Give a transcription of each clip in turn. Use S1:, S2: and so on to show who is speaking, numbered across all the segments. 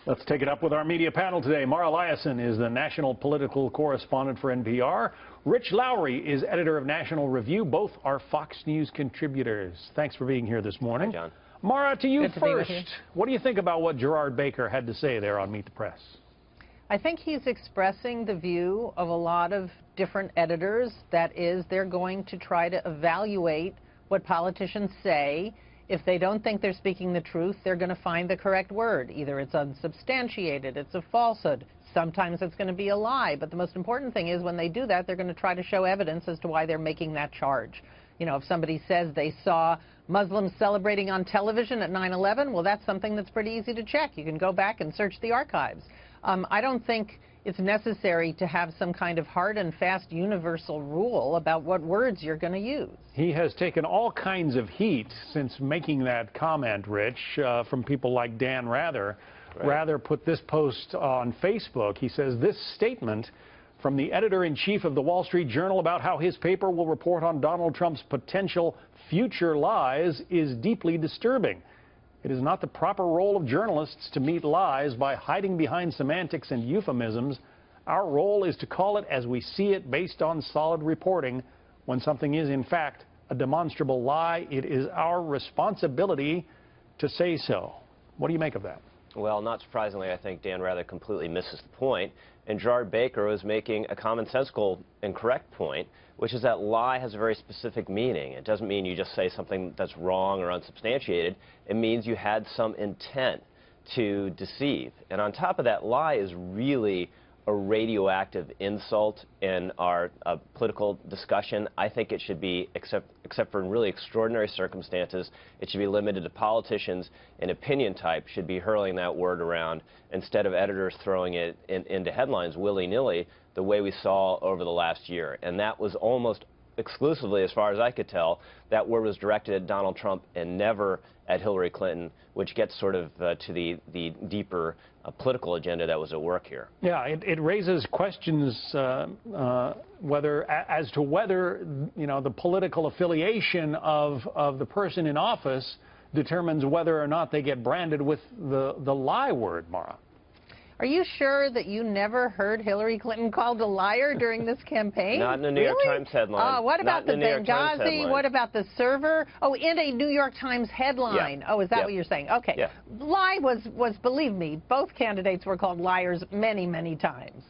S1: Let's take it up with our media panel today. Mara Liasson is the national political correspondent for NPR. Rich Lowry is editor of National Review. Both are Fox News contributors. Thanks for being here this morning.
S2: Hi, John.
S1: Mara, to you
S3: Good to be with
S1: first.
S3: you.
S1: What do you think about what Gerard Baker had to say there on Meet the Press?
S3: I think he's expressing the view of a lot of different editors. That is, they're going to try to evaluate what politicians say. If they don't think they're speaking the truth, they're going to find the correct word. Either it's unsubstantiated, it's a falsehood. Sometimes it's going to be a lie. But the most important thing is when they do that, they're going to try to show evidence as to why they're making that charge. You know, if somebody says they saw Muslims celebrating on television at 9/11, well, that's something that's pretty easy to check. You can go back and search the archives. I don't think it's necessary to have some kind of hard and fast universal rule about what words you're going to use.
S1: He has taken all kinds of heat since making that comment, Rich, from people like Dan Rather.
S2: Right.
S1: Rather put this post on Facebook. He says, this statement from the editor-in-chief of the Wall Street Journal about how his paper will report on Donald Trump's potential future lies is deeply disturbing. It is not the proper role of journalists to meet lies by hiding behind semantics and euphemisms. Our role is to call it as we see it based on solid reporting. When something is, in fact, a demonstrable lie, it is our responsibility to say so. What do you make of that?
S2: Well, not surprisingly, I think Dan Rather completely misses the point. And Gerard Baker was making a commonsensical and correct point, which is that lie has a very specific meaning. It doesn't mean you just say something that's wrong or unsubstantiated. It means you had some intent to deceive. And on top of that, lie is really a radioactive insult in our political discussion. I think it should be, except for in really extraordinary circumstances, it should be limited to politicians and opinion type should be hurling that word around instead of editors throwing it into headlines willy-nilly the way we saw over the last year. And that was almost exclusively, as far as I could tell, that word was directed at Donald Trump and never at Hillary Clinton, which gets sort of to the deeper political agenda that was at work here.
S1: Yeah, it raises questions as to whether, you know, the political affiliation of the person in office determines whether or not they get branded with the lie word, Mara.
S3: Are you sure that you never heard Hillary Clinton called a liar during this campaign?
S2: Not in the New York Times headline.
S3: What about the Benghazi? What about the server? Oh, in a New York Times headline. Yeah. Oh, is that what you're saying? Okay. Yeah. Lie was, believe me, both candidates were called liars many, many times.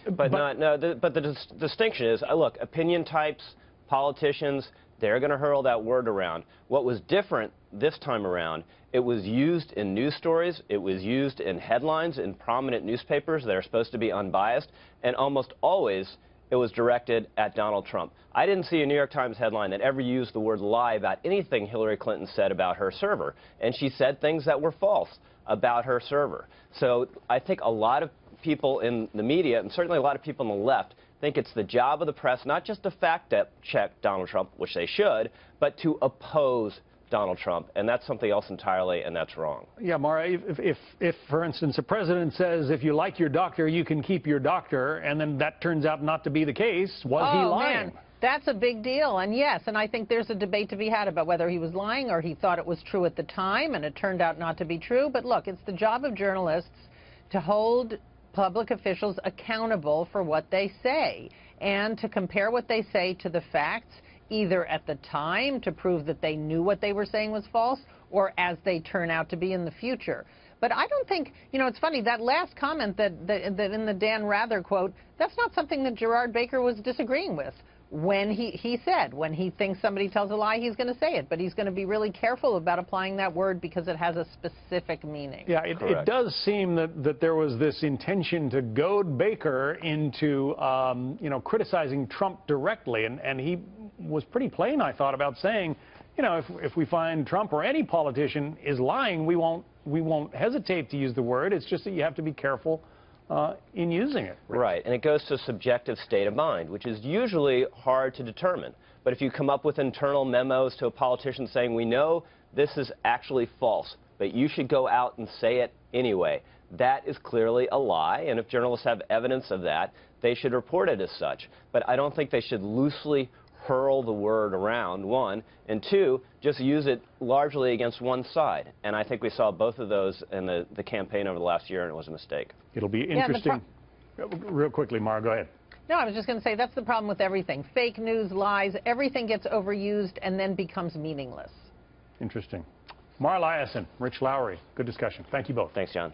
S2: But the distinction is, look, opinion types, politicians, they're going to hurl that word around. What was different this time around, it was used in news stories, it was used in headlines in prominent newspapers that are supposed to be unbiased, and almost always it was directed at Donald Trump. I didn't see a New York Times headline that ever used the word lie about anything Hillary Clinton said about her server, and she said things that were false about her server. So I think a lot of people in the media, and certainly a lot of people on the left, think it's the job of the press not just to fact-check Donald Trump, which they should, but to oppose Donald Trump, and that's something else entirely, and that's wrong.
S1: Yeah, Mara, if for instance, a president says, if you like your doctor, you can keep your doctor, and then that turns out not to be the case, was he lying?
S3: Man. That's a big deal, and yes, and I think there's a debate to be had about whether he was lying or he thought it was true at the time, and it turned out not to be true. But look, it's the job of journalists to hold public officials accountable for what they say and to compare what they say to the facts, either at the time to prove that they knew what they were saying was false or as they turn out to be in the future. But I don't think, you know, it's funny, that last comment that in the Dan Rather quote, that's not something that Gerard Baker was disagreeing with. When he said, when he thinks somebody tells a lie, he's going to say it. But he's going to be really careful about applying that word because it has a specific meaning.
S1: Yeah, it does seem that there was this intention to goad Baker into, you know, criticizing Trump directly. And he was pretty plain, I thought, about saying, you know, if we find Trump or any politician is lying, we won't hesitate to use the word. It's just that you have to be careful in using it.
S2: Right, and it goes to a subjective state of mind, which is usually hard to determine. But if you come up with internal memos to a politician saying, we know this is actually false, but you should go out and say it anyway, that is clearly a lie, and if journalists have evidence of that, they should report it as such. But I don't think they should loosely hurl the word around, one, and two, just use it largely against one side. And I think we saw both of those in the campaign over the last year, and it was a mistake.
S1: It'll be interesting. Real quickly, Mara, go ahead.
S3: No, I was just going to say that's the problem with everything. Fake news, lies, everything gets overused and then becomes meaningless.
S1: Interesting. Mara Liasson, Rich Lowry, good discussion. Thank you both.
S2: Thanks, John.